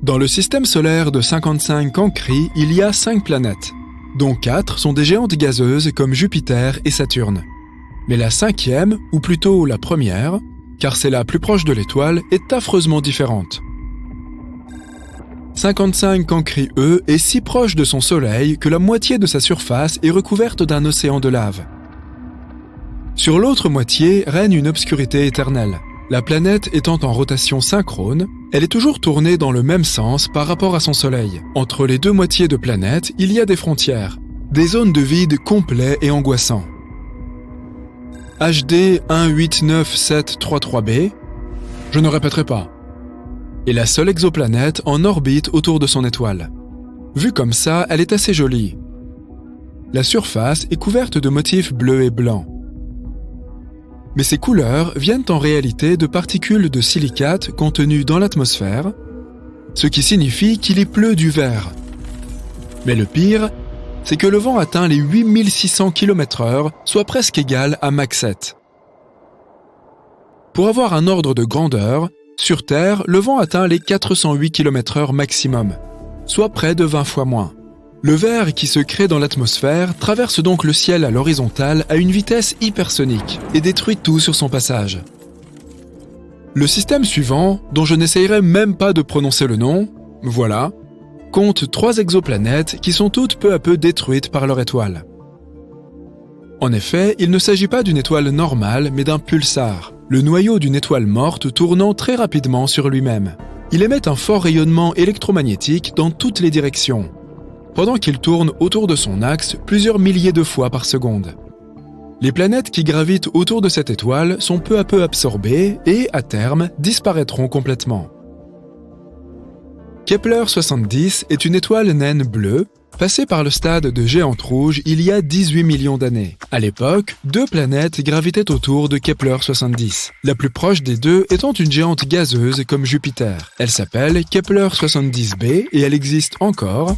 Dans le système solaire de 55 Cancri, il y a 5 planètes, dont 4 sont des géantes gazeuses comme Jupiter et Saturne. Mais la 5e, ou plutôt la première, car c'est la plus proche de l'étoile, est affreusement différente. 55 Cancri E est si proche de son Soleil que la moitié de sa surface est recouverte d'un océan de lave. Sur l'autre moitié règne une obscurité éternelle. La planète étant en rotation synchrone, elle est toujours tournée dans le même sens par rapport à son Soleil. Entre les deux moitiés de planète, il y a des frontières, des zones de vide complets et angoissants. HD 189733b, je ne répéterai pas, est la seule exoplanète en orbite autour de son étoile. Vue comme ça, elle est assez jolie. La surface est couverte de motifs bleus et blancs. Mais ces couleurs viennent en réalité de particules de silicate contenues dans l'atmosphère, ce qui signifie qu'il y pleut du vert. Mais le pire, c'est que le vent atteint les 8600 km/h, soit presque égal à Mach 7. Pour avoir un ordre de grandeur, sur Terre, le vent atteint les 408 km/h maximum, soit près de 20 fois moins. Le vert qui se crée dans l'atmosphère traverse donc le ciel à l'horizontale à une vitesse hypersonique et détruit tout sur son passage. Le système suivant, dont je n'essayerai même pas de prononcer le nom, voilà, compte 3 exoplanètes qui sont toutes peu à peu détruites par leur étoile. En effet, il ne s'agit pas d'une étoile normale mais d'un pulsar, le noyau d'une étoile morte tournant très rapidement sur lui-même. Il émet un fort rayonnement électromagnétique dans toutes les directions, pendant qu'il tourne autour de son axe plusieurs milliers de fois par seconde. Les planètes qui gravitent autour de cette étoile sont peu à peu absorbées et, à terme, disparaîtront complètement. Kepler 70 est une étoile naine bleue, passée par le stade de géante rouge il y a 18 millions d'années. À l'époque, 2 planètes gravitaient autour de Kepler 70. La plus proche des deux étant une géante gazeuse comme Jupiter. Elle s'appelle Kepler 70b et elle existe encore,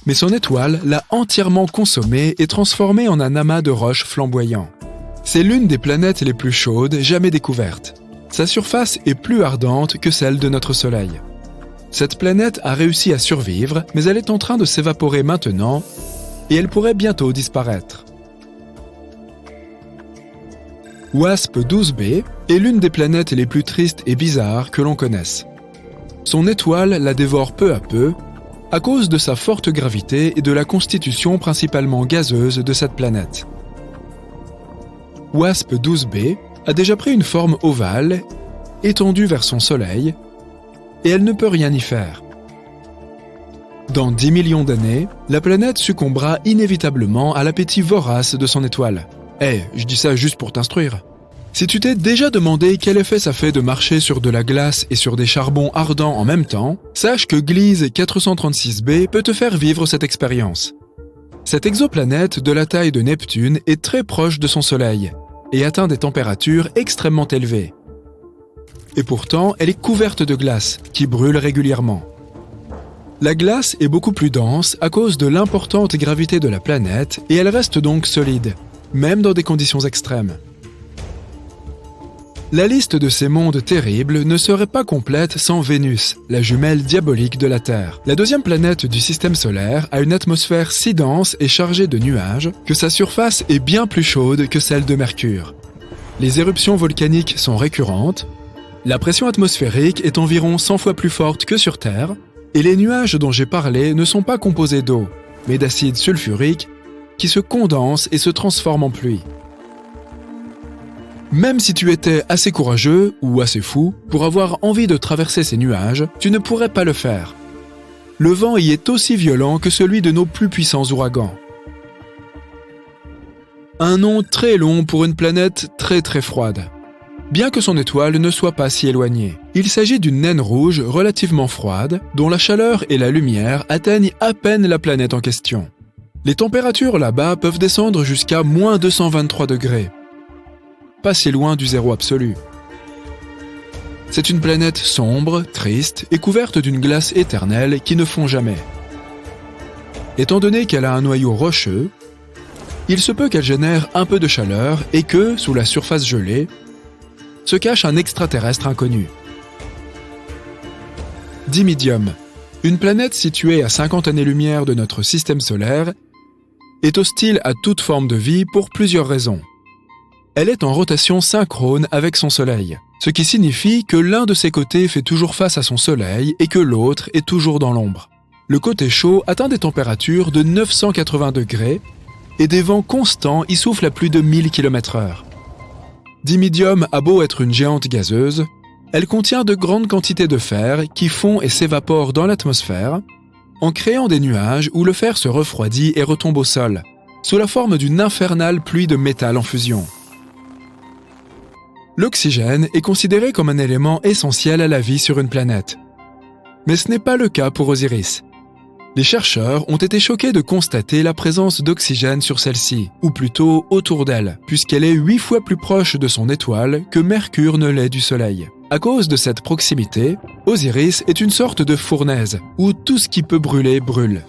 mais son étoile l'a entièrement consommée et transformée en un amas de roches flamboyants. C'est l'une des planètes les plus chaudes jamais découvertes. Sa surface est plus ardente que celle de notre Soleil. Cette planète a réussi à survivre, mais elle est en train de s'évaporer maintenant et elle pourrait bientôt disparaître. WASP-12b est l'une des planètes les plus tristes et bizarres que l'on connaisse. Son étoile la dévore peu à peu, à cause de sa forte gravité et de la constitution principalement gazeuse de cette planète. WASP-12b a déjà pris une forme ovale, étendue vers son Soleil, et elle ne peut rien y faire. Dans 10 millions d'années, la planète succombera inévitablement à l'appétit vorace de son étoile. Je dis ça juste pour t'instruire. Si tu t'es déjà demandé quel effet ça fait de marcher sur de la glace et sur des charbons ardents en même temps, sache que Gliese 436b peut te faire vivre cette expérience. Cette exoplanète de la taille de Neptune est très proche de son Soleil et atteint des températures extrêmement élevées. Et pourtant, elle est couverte de glace qui brûle régulièrement. La glace est beaucoup plus dense à cause de l'importante gravité de la planète et elle reste donc solide, même dans des conditions extrêmes. La liste de ces mondes terribles ne serait pas complète sans Vénus, la jumelle diabolique de la Terre. La deuxième planète du système solaire a une atmosphère si dense et chargée de nuages que sa surface est bien plus chaude que celle de Mercure. Les éruptions volcaniques sont récurrentes, la pression atmosphérique est environ 100 fois plus forte que sur Terre, et les nuages dont j'ai parlé ne sont pas composés d'eau, mais d'acide sulfurique qui se condense et se transforme en pluie. Même si tu étais assez courageux ou assez fou pour avoir envie de traverser ces nuages, tu ne pourrais pas le faire. Le vent y est aussi violent que celui de nos plus puissants ouragans. Un nom très long pour une planète très très froide. Bien que son étoile ne soit pas si éloignée. Il s'agit d'une naine rouge relativement froide, dont la chaleur et la lumière atteignent à peine la planète en question. Les températures là-bas peuvent descendre jusqu'à moins 223 degrés. Pas si loin du zéro absolu. C'est une planète sombre, triste et couverte d'une glace éternelle qui ne fond jamais. Étant donné qu'elle a un noyau rocheux, il se peut qu'elle génère un peu de chaleur et que, sous la surface gelée, se cache un extraterrestre inconnu. Dimidium, Une planète située à 50 années-lumière de notre système solaire est hostile à toute forme de vie pour plusieurs raisons. Elle est en rotation synchrone avec son Soleil, ce qui signifie que l'un de ses côtés fait toujours face à son Soleil et que l'autre est toujours dans l'ombre. Le côté chaud atteint des températures de 980 degrés et des vents constants y soufflent à plus de 1000 km/h. Dimidium a beau être une géante gazeuse, elle contient de grandes quantités de fer qui fond et s'évaporent dans l'atmosphère en créant des nuages où le fer se refroidit et retombe au sol, sous la forme d'une infernale pluie de métal en fusion. L'oxygène est considéré comme un élément essentiel à la vie sur une planète. Mais ce n'est pas le cas pour Osiris. Les chercheurs ont été choqués de constater la présence d'oxygène sur celle-ci, ou plutôt autour d'elle, puisqu'elle est 8 fois plus proche de son étoile que Mercure ne l'est du Soleil. À cause de cette proximité, Osiris est une sorte de fournaise, où tout ce qui peut brûler brûle.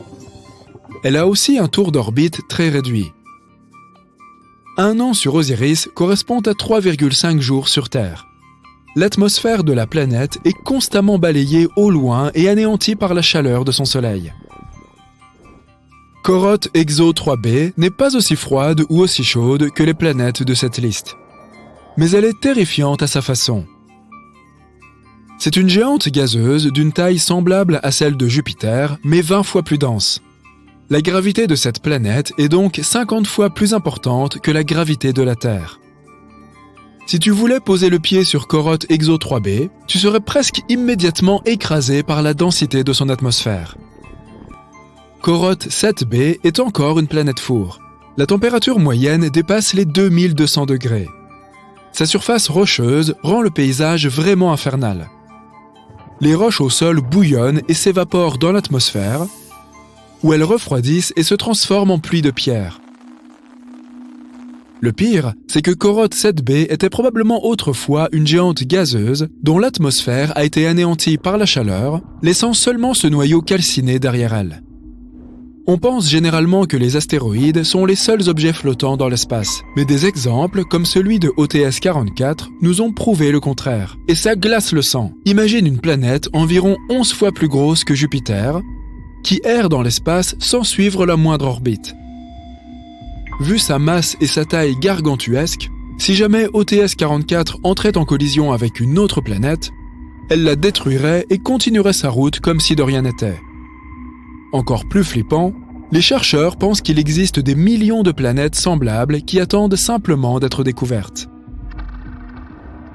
Elle a aussi un tour d'orbite très réduit. Un an sur Osiris correspond à 3,5 jours sur Terre. L'atmosphère de la planète est constamment balayée au loin et anéantie par la chaleur de son Soleil. Corotte Exo 3b n'est pas aussi froide ou aussi chaude que les planètes de cette liste. Mais elle est terrifiante à sa façon. C'est une géante gazeuse d'une taille semblable à celle de Jupiter, mais 20 fois plus dense. La gravité de cette planète est donc 50 fois plus importante que la gravité de la Terre. Si tu voulais poser le pied sur Corotte Exo 3b, tu serais presque immédiatement écrasé par la densité de son atmosphère. Corotte 7b est encore une planète four. La température moyenne dépasse les 2200 degrés. Sa surface rocheuse rend le paysage vraiment infernal. Les roches au sol bouillonnent et s'évaporent dans l'atmosphère, où elles refroidissent et se transforment en pluie de pierres. Le pire, c'est que Corotte 7b était probablement autrefois une géante gazeuse dont l'atmosphère a été anéantie par la chaleur, laissant seulement ce noyau calciné derrière elle. On pense généralement que les astéroïdes sont les seuls objets flottants dans l'espace, mais des exemples comme celui de OTS 44 nous ont prouvé le contraire. Et ça glace le sang. Imagine une planète environ 11 fois plus grosse que Jupiter, qui erre dans l'espace sans suivre la moindre orbite. Vu sa masse et sa taille gargantuesque, si jamais OTS 44 entrait en collision avec une autre planète, elle la détruirait et continuerait sa route comme si de rien n'était. Encore plus flippant, les chercheurs pensent qu'il existe des millions de planètes semblables qui attendent simplement d'être découvertes.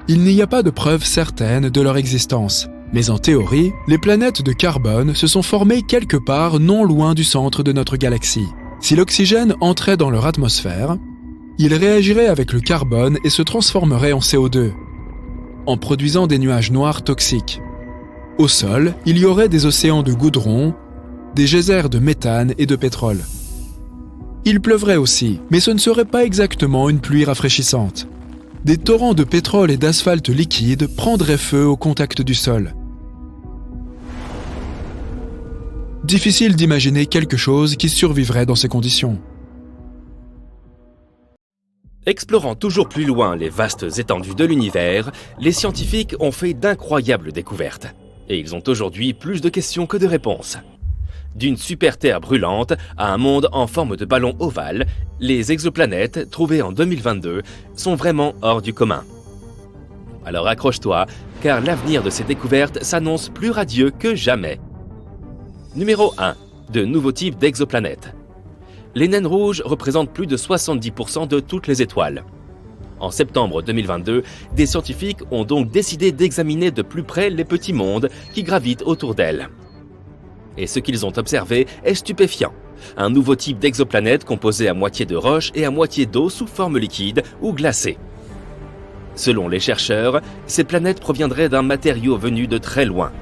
Il n'y a pas de preuves certaines de leur existence, mais en théorie, les planètes de carbone se sont formées quelque part non loin du centre de notre galaxie. Si l'oxygène entrait dans leur atmosphère, il réagirait avec le carbone et se transformerait en CO2, en produisant des nuages noirs toxiques. Au sol, il y aurait des océans de goudron, des geysers de méthane et de pétrole. Il pleuvrait aussi, mais ce ne serait pas exactement une pluie rafraîchissante. Des torrents de pétrole et d'asphalte liquide prendraient feu au contact du sol. Difficile d'imaginer quelque chose qui survivrait dans ces conditions. Explorant toujours plus loin les vastes étendues de l'univers, les scientifiques ont fait d'incroyables découvertes. Et ils ont aujourd'hui plus de questions que de réponses. D'une super-Terre brûlante à un monde en forme de ballon ovale, les exoplanètes, trouvées en 2022, sont vraiment hors du commun. Alors accroche-toi, car l'avenir de ces découvertes s'annonce plus radieux que jamais. Numéro 1. De nouveaux types d'exoplanètes. Les naines rouges représentent plus de 70% de toutes les étoiles. En septembre 2022, des scientifiques ont donc décidé d'examiner de plus près les petits mondes qui gravitent autour d'elles. Et ce qu'ils ont observé est stupéfiant. Un nouveau type d'exoplanète composé à moitié de roche et à moitié d'eau sous forme liquide ou glacée. Selon les chercheurs, ces planètes proviendraient d'un matériau venu de très loin,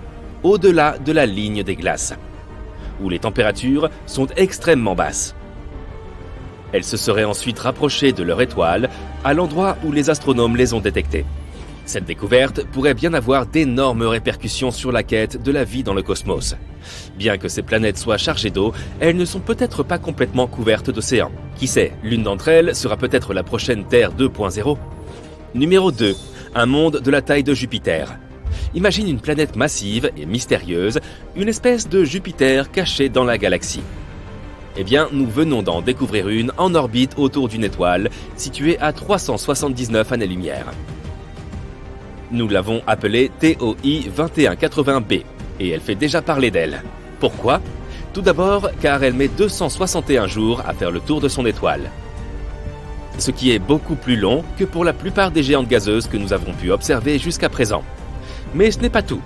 au-delà de la ligne des glaces, où les températures sont extrêmement basses. Elles se seraient ensuite rapprochées de leur étoile, à l'endroit où les astronomes les ont détectées. Cette découverte pourrait bien avoir d'énormes répercussions sur la quête de la vie dans le cosmos. Bien que ces planètes soient chargées d'eau, elles ne sont peut-être pas complètement couvertes d'océans. Qui sait, l'une d'entre elles sera peut-être la prochaine Terre 2.0. Numéro 2. Un monde de la taille de Jupiter. Imagine une planète massive et mystérieuse, une espèce de Jupiter caché dans la galaxie. Eh bien, nous venons d'en découvrir une en orbite autour d'une étoile située à 379 années-lumière. Nous l'avons appelée TOI 2180b et elle fait déjà parler d'elle. Pourquoi ? Tout d'abord car elle met 261 jours à faire le tour de son étoile. Ce qui est beaucoup plus long que pour la plupart des géantes gazeuses que nous avons pu observer jusqu'à présent. Mais ce n'est pas tout.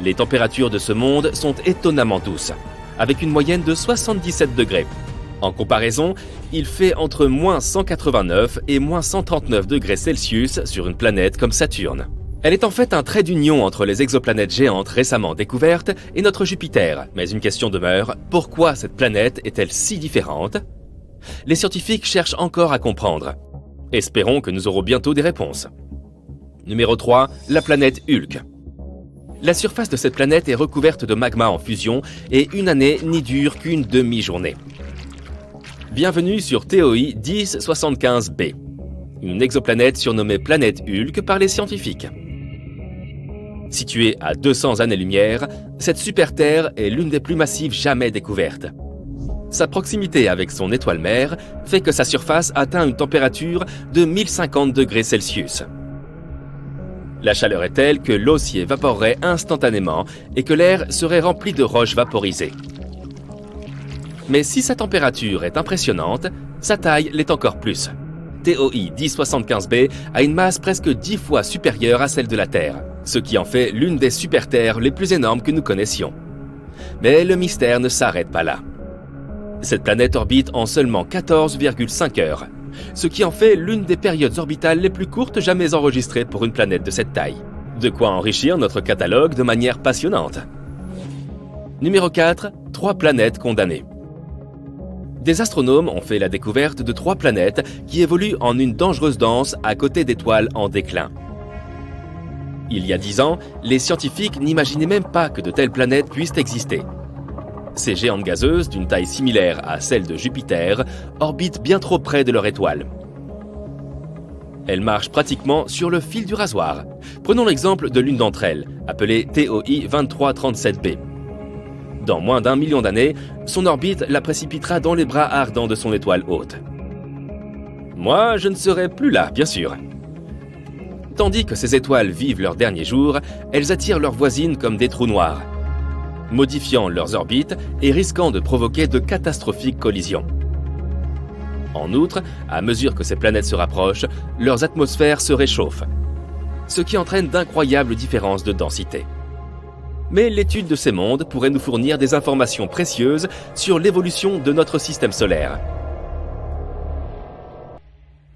Les températures de ce monde sont étonnamment douces, avec une moyenne de 77 degrés. En comparaison, il fait entre moins 189 et moins 139 degrés Celsius sur une planète comme Saturne. Elle est en fait un trait d'union entre les exoplanètes géantes récemment découvertes et notre Jupiter. Mais une question demeure, pourquoi cette planète est-elle si différente ? Les scientifiques cherchent encore à comprendre. Espérons que nous aurons bientôt des réponses. Numéro 3, la planète Hulk. La surface de cette planète est recouverte de magma en fusion et une année n'y dure qu'une demi-journée. Bienvenue sur TOI 1075b, une exoplanète surnommée planète Hulk par les scientifiques. Située à 200 années-lumière, cette super-Terre est l'une des plus massives jamais découvertes. Sa proximité avec son étoile mère fait que sa surface atteint une température de 1050 degrés Celsius. La chaleur est telle que l'eau s'y évaporerait instantanément et que l'air serait rempli de roches vaporisées. Mais si sa température est impressionnante, sa taille l'est encore plus. TOI 1075b a une masse presque 10 fois supérieure à celle de la Terre, ce qui en fait l'une des super-Terres les plus énormes que nous connaissions. Mais le mystère ne s'arrête pas là. Cette planète orbite en seulement 14,5 heures, ce qui en fait l'une des périodes orbitales les plus courtes jamais enregistrées pour une planète de cette taille. De quoi enrichir notre catalogue de manière passionnante. Numéro 4, 3 planètes condamnées. Des astronomes ont fait la découverte de 3 planètes qui évoluent en une dangereuse danse à côté d'étoiles en déclin. Il y a 10 ans, les scientifiques n'imaginaient même pas que de telles planètes puissent exister. Ces géantes gazeuses, d'une taille similaire à celle de Jupiter, orbitent bien trop près de leur étoile. Elles marchent pratiquement sur le fil du rasoir. Prenons l'exemple de l'une d'entre elles, appelée TOI 2337b. Dans moins d'1 million d'années, son orbite la précipitera dans les bras ardents de son étoile hôte. Moi, je ne serai plus là, bien sûr. Tandis que ces étoiles vivent leurs derniers jours, elles attirent leurs voisines comme des trous noirs, modifiant leurs orbites et risquant de provoquer de catastrophiques collisions. En outre, à mesure que ces planètes se rapprochent, leurs atmosphères se réchauffent, ce qui entraîne d'incroyables différences de densité. Mais l'étude de ces mondes pourrait nous fournir des informations précieuses sur l'évolution de notre système solaire.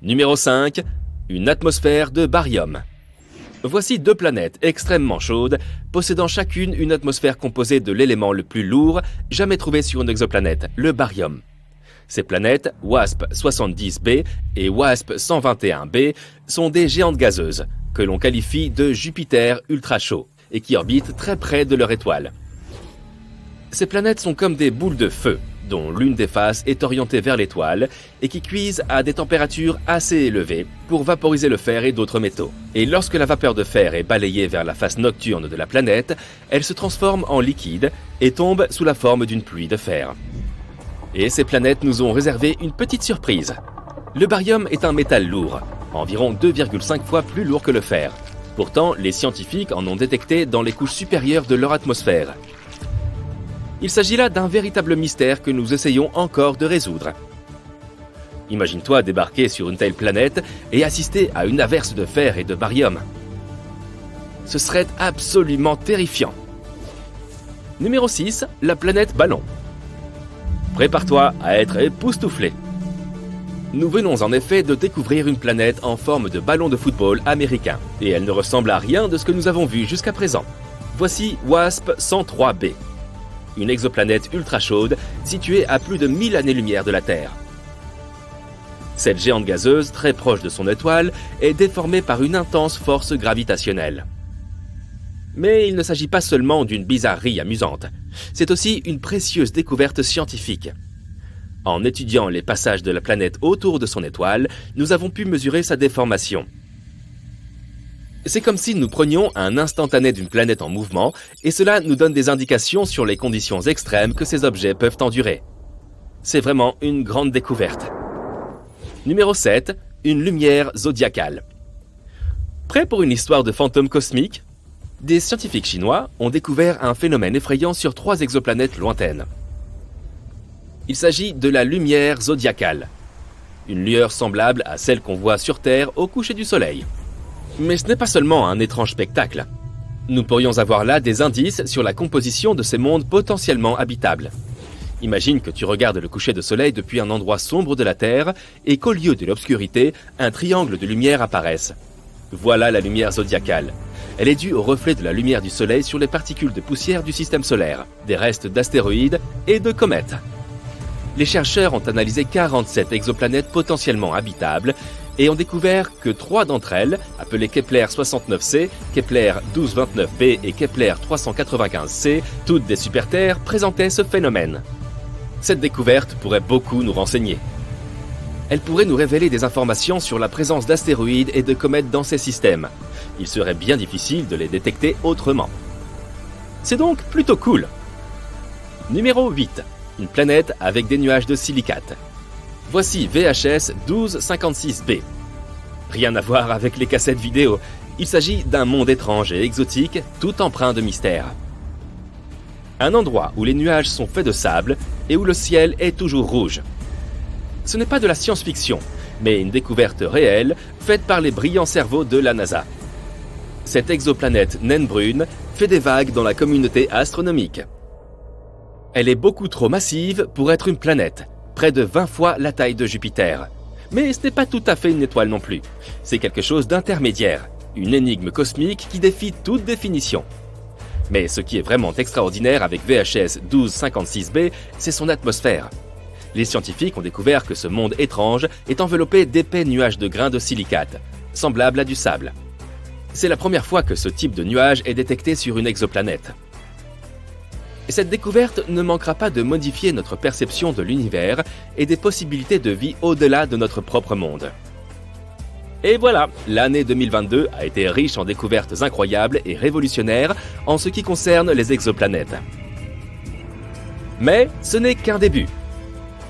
Numéro 5, une atmosphère de baryum. Voici 2 planètes extrêmement chaudes, possédant chacune une atmosphère composée de l'élément le plus lourd jamais trouvé sur une exoplanète, le baryum. Ces planètes, WASP-70b et WASP-121b, sont des géantes gazeuses, que l'on qualifie de Jupiter ultra chaud, et qui orbitent très près de leur étoile. Ces planètes sont comme des boules de feu, dont l'une des faces est orientée vers l'étoile et qui cuisent à des températures assez élevées pour vaporiser le fer et d'autres métaux. Et lorsque la vapeur de fer est balayée vers la face nocturne de la planète, elle se transforme en liquide et tombe sous la forme d'une pluie de fer. Et ces planètes nous ont réservé une petite surprise. Le baryum est un métal lourd, environ 2,5 fois plus lourd que le fer. Pourtant, les scientifiques en ont détecté dans les couches supérieures de leur atmosphère. Il s'agit là d'un véritable mystère que nous essayons encore de résoudre. Imagine-toi débarquer sur une telle planète et assister à une averse de fer et de baryum. Ce serait absolument terrifiant. Numéro 6, la planète Ballon. Prépare-toi à être époustouflé. Nous venons en effet de découvrir une planète en forme de ballon de football américain, et elle ne ressemble à rien de ce que nous avons vu jusqu'à présent. Voici WASP-103b, une exoplanète ultra chaude située à plus de 1000 années-lumière de la Terre. Cette géante gazeuse, très proche de son étoile, est déformée par une intense force gravitationnelle. Mais il ne s'agit pas seulement d'une bizarrerie amusante, c'est aussi une précieuse découverte scientifique. En étudiant les passages de la planète autour de son étoile, nous avons pu mesurer sa déformation. C'est comme si nous prenions un instantané d'une planète en mouvement et cela nous donne des indications sur les conditions extrêmes que ces objets peuvent endurer. C'est vraiment une grande découverte. Numéro 7. Une lumière zodiacale. Prêt pour une histoire de fantômes cosmiques ? Des scientifiques chinois ont découvert un phénomène effrayant sur 3 exoplanètes lointaines. Il s'agit de la lumière zodiacale, une lueur semblable à celle qu'on voit sur Terre au coucher du soleil. Mais ce n'est pas seulement un étrange spectacle. Nous pourrions avoir là des indices sur la composition de ces mondes potentiellement habitables. Imagine que tu regardes le coucher de soleil depuis un endroit sombre de la Terre et qu'au lieu de l'obscurité, un triangle de lumière apparaisse. Voilà la lumière zodiacale. Elle est due au reflet de la lumière du soleil sur les particules de poussière du système solaire, des restes d'astéroïdes et de comètes. Les chercheurs ont analysé 47 exoplanètes potentiellement habitables et ont découvert que 3 d'entre elles, appelées Kepler 69c, Kepler 1229b et Kepler 395c, toutes des super-Terres, présentaient ce phénomène. Cette découverte pourrait beaucoup nous renseigner. Elle pourrait nous révéler des informations sur la présence d'astéroïdes et de comètes dans ces systèmes. Il serait bien difficile de les détecter autrement. C'est donc plutôt cool. Numéro 8. Une planète avec des nuages de silicate. Voici VHS 1256b. Rien à voir avec les cassettes vidéo. Il s'agit d'un monde étrange et exotique, tout empreint de mystère. Un endroit où les nuages sont faits de sable et où le ciel est toujours rouge. Ce n'est pas de la science-fiction, mais une découverte réelle faite par les brillants cerveaux de la NASA. Cette exoplanète naine brune fait des vagues dans la communauté astronomique. Elle est beaucoup trop massive pour être une planète, près de 20 fois la taille de Jupiter. Mais ce n'est pas tout à fait une étoile non plus. C'est quelque chose d'intermédiaire, une énigme cosmique qui défie toute définition. Mais ce qui est vraiment extraordinaire avec VHS 1256b, c'est son atmosphère. Les scientifiques ont découvert que ce monde étrange est enveloppé d'épais nuages de grains de silicate, semblables à du sable. C'est la première fois que ce type de nuage est détecté sur une exoplanète. Et cette découverte ne manquera pas de modifier notre perception de l'univers et des possibilités de vie au-delà de notre propre monde. Et voilà, l'année 2022 a été riche en découvertes incroyables et révolutionnaires en ce qui concerne les exoplanètes. Mais ce n'est qu'un début.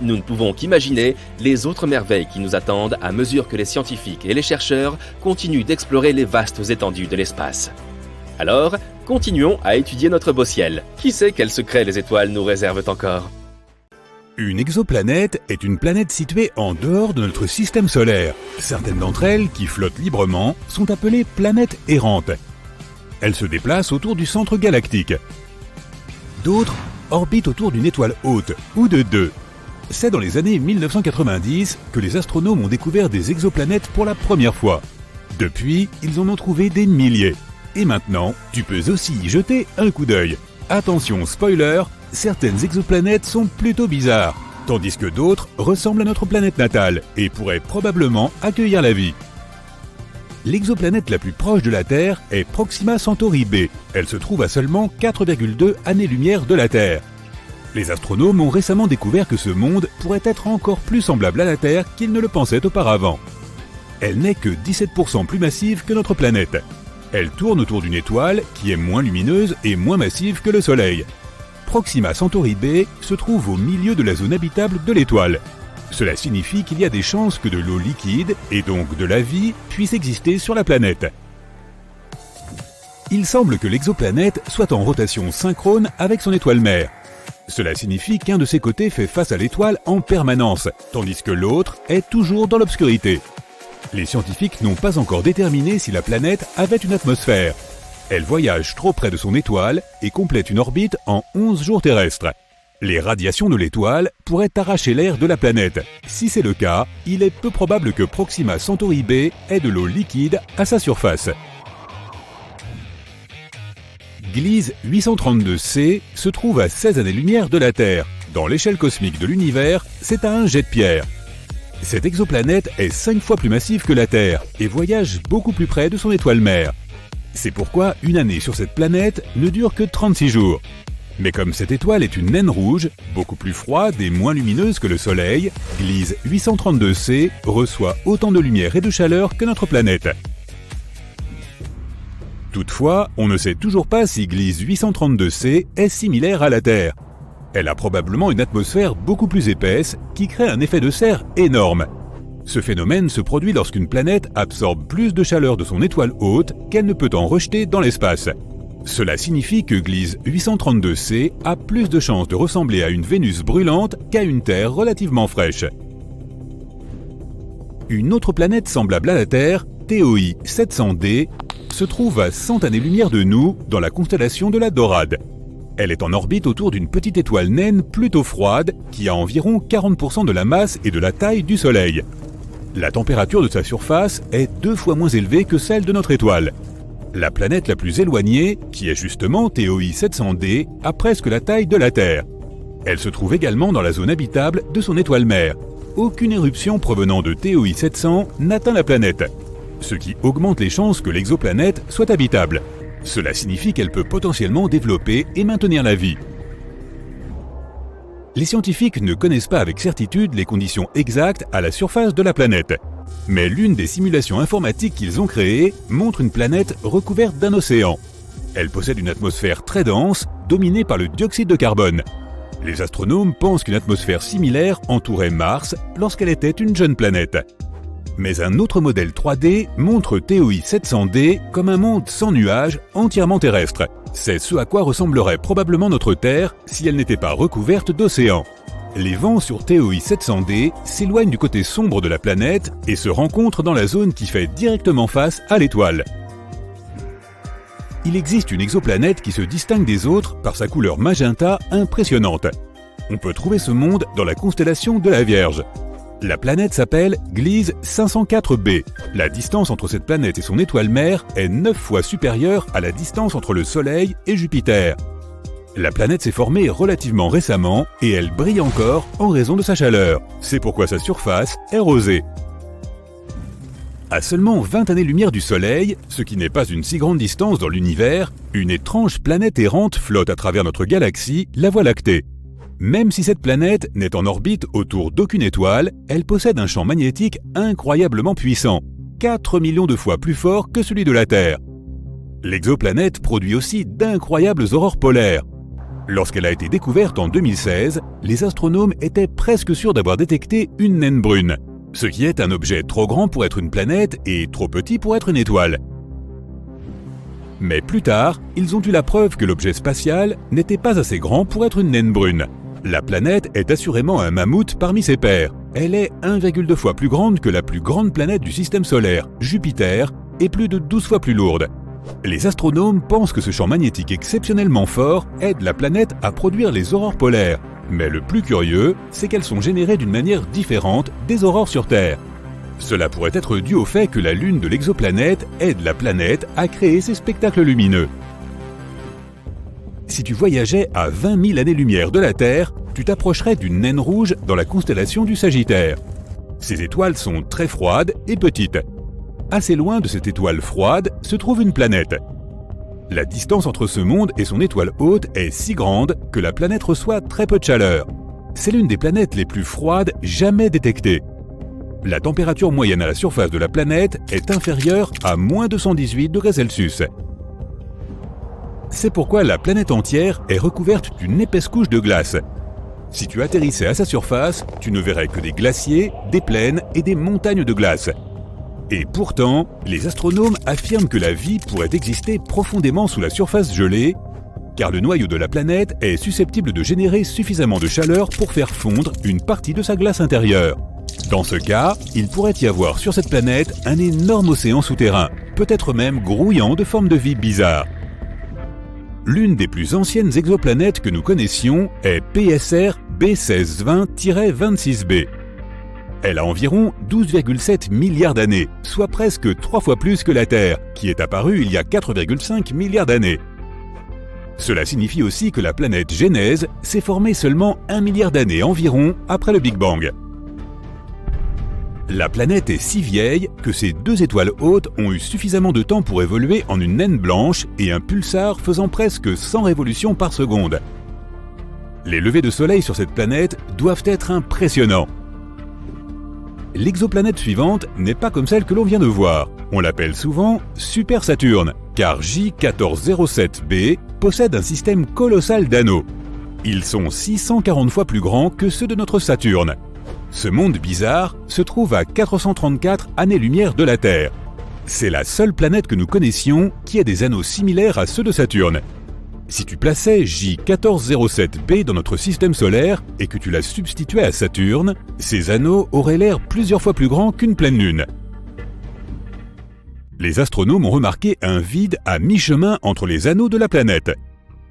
Nous ne pouvons qu'imaginer les autres merveilles qui nous attendent à mesure que les scientifiques et les chercheurs continuent d'explorer les vastes étendues de l'espace. Alors, continuons à étudier notre beau ciel. Qui sait quels secrets les étoiles nous réservent encore ? Une exoplanète est une planète située en dehors de notre système solaire. Certaines d'entre elles, qui flottent librement, sont appelées planètes errantes. Elles se déplacent autour du centre galactique. D'autres orbitent autour d'une étoile haute, ou de 2. C'est dans les années 1990 que les astronomes ont découvert des exoplanètes pour la première fois. Depuis, ils en ont trouvé des milliers. Et maintenant, tu peux aussi y jeter un coup d'œil. Attention, spoiler, certaines exoplanètes sont plutôt bizarres, tandis que d'autres ressemblent à notre planète natale et pourraient probablement accueillir la vie. L'exoplanète la plus proche de la Terre est Proxima Centauri b. Elle se trouve à seulement 4,2 années-lumière de la Terre. Les astronomes ont récemment découvert que ce monde pourrait être encore plus semblable à la Terre qu'ils ne le pensaient auparavant. Elle n'est que 17% plus massive que notre planète. Elle tourne autour d'une étoile qui est moins lumineuse et moins massive que le Soleil. Proxima Centauri b se trouve au milieu de la zone habitable de l'étoile. Cela signifie qu'il y a des chances que de l'eau liquide, et donc de la vie, puisse exister sur la planète. Il semble que l'exoplanète soit en rotation synchrone avec son étoile mère. Cela signifie qu'un de ses côtés fait face à l'étoile en permanence, tandis que l'autre est toujours dans l'obscurité. Les scientifiques n'ont pas encore déterminé si la planète avait une atmosphère. Elle voyage trop près de son étoile et complète une orbite en 11 jours terrestres. Les radiations de l'étoile pourraient arracher l'air de la planète. Si c'est le cas, il est peu probable que Proxima Centauri b ait de l'eau liquide à sa surface. Gliese 832c se trouve à 16 années-lumière de la Terre. Dans l'échelle cosmique de l'univers, c'est à un jet de pierre. Cette exoplanète est 5 fois plus massive que la Terre et voyage beaucoup plus près de son étoile mère. C'est pourquoi une année sur cette planète ne dure que 36 jours. Mais comme cette étoile est une naine rouge, beaucoup plus froide et moins lumineuse que le Soleil, Gliese 832c reçoit autant de lumière et de chaleur que notre planète. Toutefois, on ne sait toujours pas si Gliese 832c est similaire à la Terre. Elle a probablement une atmosphère beaucoup plus épaisse qui crée un effet de serre énorme. Ce phénomène se produit lorsqu'une planète absorbe plus de chaleur de son étoile hôte qu'elle ne peut en rejeter dans l'espace. Cela signifie que Gliese 832c a plus de chances de ressembler à une Vénus brûlante qu'à une Terre relativement fraîche. Une autre planète semblable à la Terre, TOI 700d, se trouve à 100 années-lumière de nous dans la constellation de la Dorade. Elle est en orbite autour d'une petite étoile naine plutôt froide qui a environ 40% de la masse et de la taille du Soleil. La température de sa surface est 2 fois moins élevée que celle de notre étoile. La planète la plus éloignée, qui est justement TOI 700d, a presque la taille de la Terre. Elle se trouve également dans la zone habitable de son étoile mère. Aucune éruption provenant de TOI 700 n'atteint la planète, ce qui augmente les chances que l'exoplanète soit habitable. Cela signifie qu'elle peut potentiellement développer et maintenir la vie. Les scientifiques ne connaissent pas avec certitude les conditions exactes à la surface de la planète. Mais l'une des simulations informatiques qu'ils ont créées montre une planète recouverte d'un océan. Elle possède une atmosphère très dense, dominée par le dioxyde de carbone. Les astronomes pensent qu'une atmosphère similaire entourait Mars lorsqu'elle était une jeune planète. Mais un autre modèle 3D montre TOI 700d comme un monde sans nuages, entièrement terrestre. C'est ce à quoi ressemblerait probablement notre Terre si elle n'était pas recouverte d'océans. Les vents sur TOI 700d s'éloignent du côté sombre de la planète et se rencontrent dans la zone qui fait directement face à l'étoile. Il existe une exoplanète qui se distingue des autres par sa couleur magenta impressionnante. On peut trouver ce monde dans la constellation de la Vierge. La planète s'appelle Gliese 504b. La distance entre cette planète et son étoile mère est 9 fois supérieure à la distance entre le Soleil et Jupiter. La planète s'est formée relativement récemment et elle brille encore en raison de sa chaleur. C'est pourquoi sa surface est rosée. À seulement 20 années-lumière du Soleil, ce qui n'est pas une si grande distance dans l'univers, une étrange planète errante flotte à travers notre galaxie, la Voie lactée. Même si cette planète n'est en orbite autour d'aucune étoile, elle possède un champ magnétique incroyablement puissant, 4 millions de fois plus fort que celui de la Terre. L'exoplanète produit aussi d'incroyables aurores polaires. Lorsqu'elle a été découverte en 2016, les astronomes étaient presque sûrs d'avoir détecté une naine brune, ce qui est un objet trop grand pour être une planète et trop petit pour être une étoile. Mais plus tard, ils ont eu la preuve que l'objet spatial n'était pas assez grand pour être une naine brune. La planète est assurément un mammouth parmi ses pairs. Elle est 1,2 fois plus grande que la plus grande planète du système solaire, Jupiter, et plus de 12 fois plus lourde. Les astronomes pensent que ce champ magnétique exceptionnellement fort aide la planète à produire les aurores polaires. Mais le plus curieux, c'est qu'elles sont générées d'une manière différente des aurores sur Terre. Cela pourrait être dû au fait que la lune de l'exoplanète aide la planète à créer ces spectacles lumineux. Si tu voyageais à 20 000 années-lumière de la Terre, tu t'approcherais d'une naine rouge dans la constellation du Sagittaire. Ces étoiles sont très froides et petites. Assez loin de cette étoile froide se trouve une planète. La distance entre ce monde et son étoile haute est si grande que la planète reçoit très peu de chaleur. C'est l'une des planètes les plus froides jamais détectées. La température moyenne à la surface de la planète est inférieure à moins 218 degrés Celsius. C'est pourquoi la planète entière est recouverte d'une épaisse couche de glace. Si tu atterrissais à sa surface, tu ne verrais que des glaciers, des plaines et des montagnes de glace. Et pourtant, les astronomes affirment que la vie pourrait exister profondément sous la surface gelée, car le noyau de la planète est susceptible de générer suffisamment de chaleur pour faire fondre une partie de sa glace intérieure. Dans ce cas, il pourrait y avoir sur cette planète un énorme océan souterrain, peut-être même grouillant de formes de vie bizarres. L'une des plus anciennes exoplanètes que nous connaissions est PSR B1620-26b. Elle a environ 12,7 milliards d'années, soit presque 3 fois plus que la Terre, qui est apparue il y a 4,5 milliards d'années. Cela signifie aussi que la planète Genèse s'est formée seulement 1 milliard d'années environ après le Big Bang. La planète est si vieille que ses 2 étoiles hautes ont eu suffisamment de temps pour évoluer en une naine blanche et un pulsar faisant presque 100 révolutions par seconde. Les levées de soleil sur cette planète doivent être impressionnants. L'exoplanète suivante n'est pas comme celle que l'on vient de voir. On l'appelle souvent Super Saturne. car J1407b possède un système colossal d'anneaux. Ils sont 640 fois plus grands que ceux de notre Saturne. Ce monde bizarre se trouve à 434 années-lumière de la Terre. C'est la seule planète que nous connaissions qui a des anneaux similaires à ceux de Saturne. Si tu plaçais J1407b dans notre système solaire et que tu la substituais à Saturne, ces anneaux auraient l'air plusieurs fois plus grands qu'une pleine lune. Les astronomes ont remarqué un vide à mi-chemin entre les anneaux de la planète.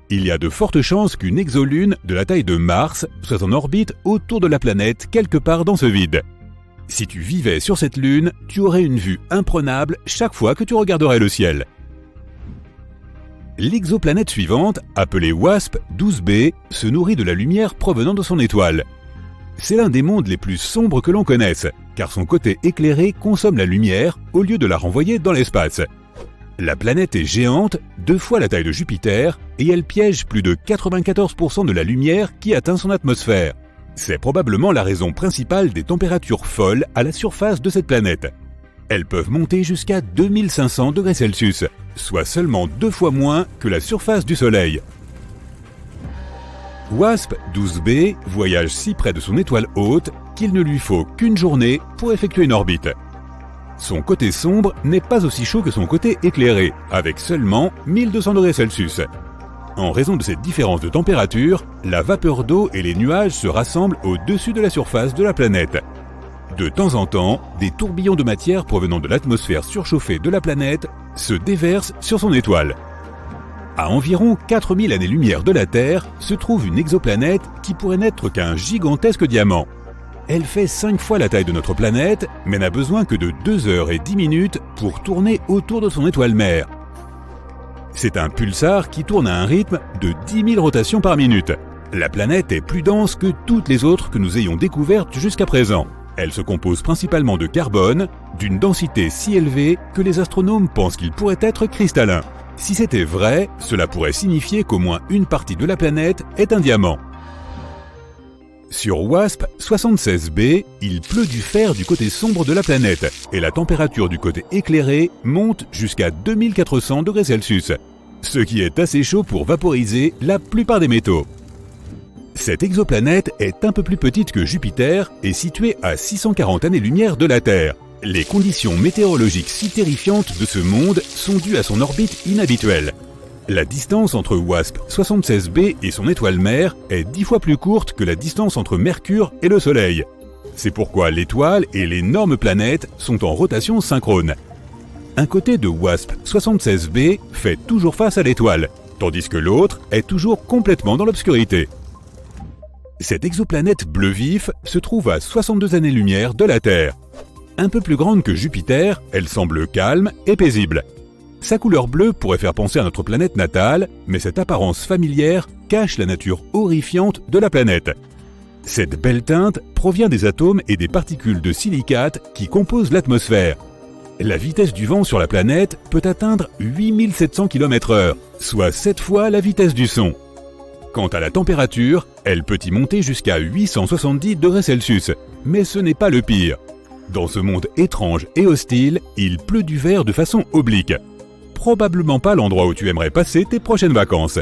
Il y a de fortes chances qu'une exolune de la taille de Mars soit en orbite autour de la planète quelque part dans ce vide. Si tu vivais sur cette lune, tu aurais une vue imprenable chaque fois que tu regarderais le ciel. L'exoplanète suivante, appelée WASP-12b, se nourrit de la lumière provenant de son étoile. C'est l'un des mondes les plus sombres que l'on connaisse, car son côté éclairé consomme la lumière au lieu de la renvoyer dans l'espace. La planète est géante, 2 fois la taille de Jupiter, et elle piège plus de 94% de la lumière qui atteint son atmosphère. C'est probablement la raison principale des températures folles à la surface de cette planète. Elles peuvent monter jusqu'à 2500 degrés Celsius, soit seulement 2 fois moins que la surface du Soleil. WASP-12b voyage si près de son étoile hôte qu'il ne lui faut qu'une journée pour effectuer une orbite. Son côté sombre n'est pas aussi chaud que son côté éclairé, avec seulement 1200 degrés Celsius. En raison de cette différence de température, la vapeur d'eau et les nuages se rassemblent au-dessus de la surface de la planète. De temps en temps, des tourbillons de matière provenant de l'atmosphère surchauffée de la planète se déversent sur son étoile. À environ 4000 années-lumière de la Terre se trouve une exoplanète qui pourrait n'être qu'un gigantesque diamant. Elle fait 5 fois la taille de notre planète, mais n'a besoin que de 2 heures et 10 minutes pour tourner autour de son étoile mère. C'est un pulsar qui tourne à un rythme de 10 000 rotations par minute. La planète est plus dense que toutes les autres que nous ayons découvertes jusqu'à présent. Elle se compose principalement de carbone, d'une densité si élevée que les astronomes pensent qu'il pourrait être cristallin. Si c'était vrai, cela pourrait signifier qu'au moins une partie de la planète est un diamant. Sur WASP-76b, il pleut du fer du côté sombre de la planète et la température du côté éclairé monte jusqu'à 2400 degrés Celsius, ce qui est assez chaud pour vaporiser la plupart des métaux. Cette exoplanète est un peu plus petite que Jupiter et située à 640 années-lumière de la Terre. Les conditions météorologiques si terrifiantes de ce monde sont dues à son orbite inhabituelle. La distance entre WASP-76b et son étoile mère est 10 fois plus courte que la distance entre Mercure et le Soleil. C'est pourquoi l'étoile et l'énorme planète sont en rotation synchrone. Un côté de WASP-76b fait toujours face à l'étoile, tandis que l'autre est toujours complètement dans l'obscurité. Cette exoplanète bleu vif se trouve à 62 années-lumière de la Terre. Un peu plus grande que Jupiter, elle semble calme et paisible. Sa couleur bleue pourrait faire penser à notre planète natale, mais cette apparence familière cache la nature horrifiante de la planète. Cette belle teinte provient des atomes et des particules de silicate qui composent l'atmosphère. La vitesse du vent sur la planète peut atteindre 8700 km/h, soit 7 fois la vitesse du son. Quant à la température, elle peut y monter jusqu'à 870 degrés Celsius, mais ce n'est pas le pire. Dans ce monde étrange et hostile, il pleut du verre de façon oblique. Probablement pas l'endroit où tu aimerais passer tes prochaines vacances.